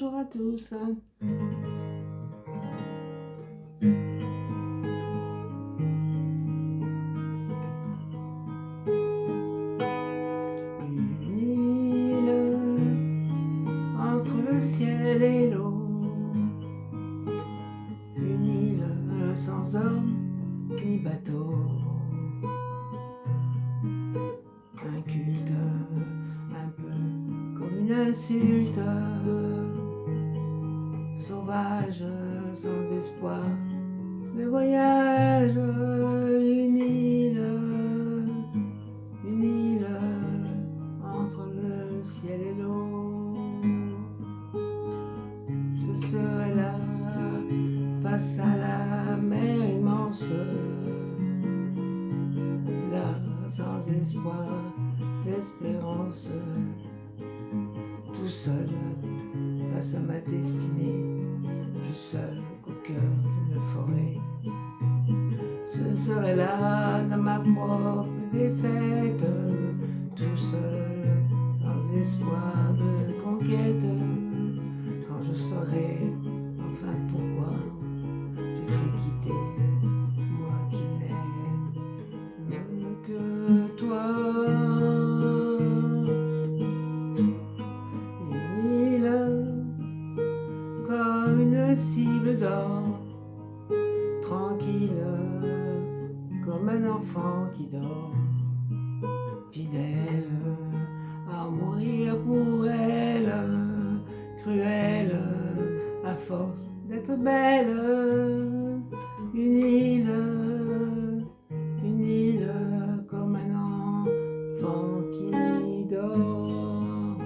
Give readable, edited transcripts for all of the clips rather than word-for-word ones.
bonjour à tous. Une île entre le ciel et l'eau, une île sans homme ni bateau, un culte un peu comme une insulte, sauvage sans espoir de voyage, une île entre le ciel et l'eau. Ce serait là, face à la mer immense, là sans espoir d'espérance, tout seul face à ma destinée, plus seul qu'au cœur d'une forêt. Ce serait là dans ma propre défaite, tout seul, sans espoir de conquête, quand je saurais enfin pourquoi je t'ai quitté, moi qui n'aime que toi. Une île comme une cible d'or, tranquille comme un enfant qui dort, fidèle à mourir pour elle, cruelle à force d'être belle. Une île comme un enfant qui dort.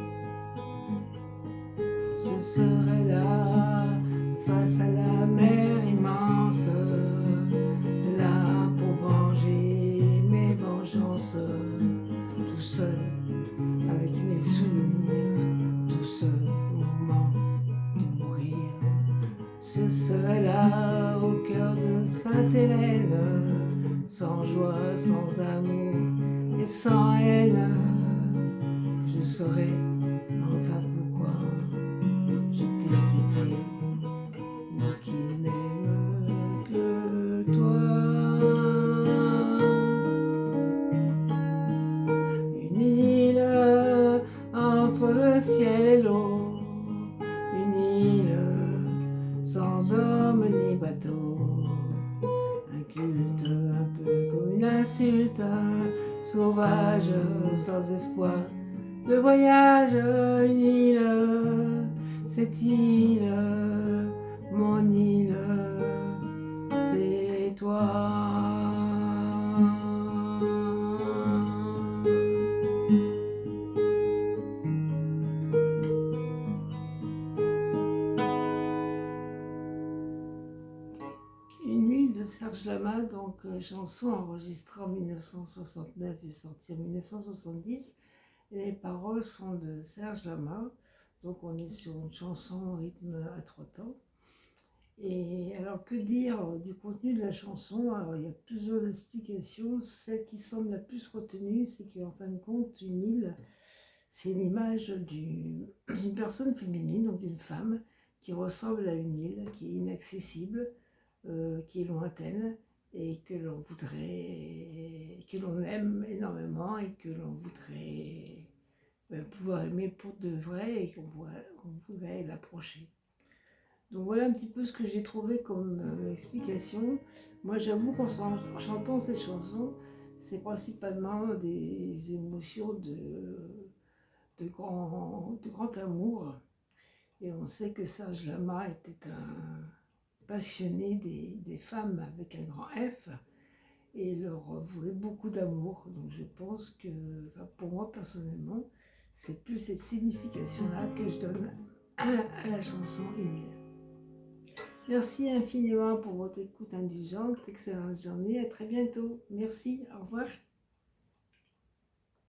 Ce serait là, face à la mer immense, là pour venger mes vengeances, tout seul avec mes souvenirs, tout seul au moment de mourir. Ce serait là au cœur de Sainte-Hélène, sans joie, sans amour et sans haine, que je saurais enfin pourquoi je t'ai quitté, moi qui n'aime que toi. Une île entre le ciel et l'eau, une île sans homme ni bateau, un culte un peu comme une insulte, sauvage sans espoir de voyage, une île, cette île, mon île, c'est toi. Une île de Serge Lama, donc chanson enregistrée en 1969 et sortie en 1970. Et les paroles sont de Serge Lama, donc on est sur une chanson au rythme à 3 temps. Et alors que dire du contenu de la chanson? Alors il y a plusieurs explications. Celle qui semble la plus retenue, c'est qu'en fin de compte, une île, c'est l'image d'une personne féminine, donc d'une femme, qui ressemble à une île, qui est inaccessible, qui est lointaine, et que l'on voudrait, que l'on aime énormément, et que l'on voudrait pouvoir aimer pour de vrai, et qu'on voudrait l'approcher. Donc voilà un petit peu ce que j'ai trouvé comme explication. Moi j'avoue qu'en chantant cette chanson, c'est principalement des émotions de grand amour. Et on sait que Serge Lama était un passionné des femmes avec un grand F et leur vouait beaucoup d'amour. Donc je pense que, enfin, pour moi personnellement, c'est plus cette signification-là que je donne à la chanson Une île. Merci infiniment pour votre écoute indulgente. Excellente journée. À très bientôt. Merci. Au revoir.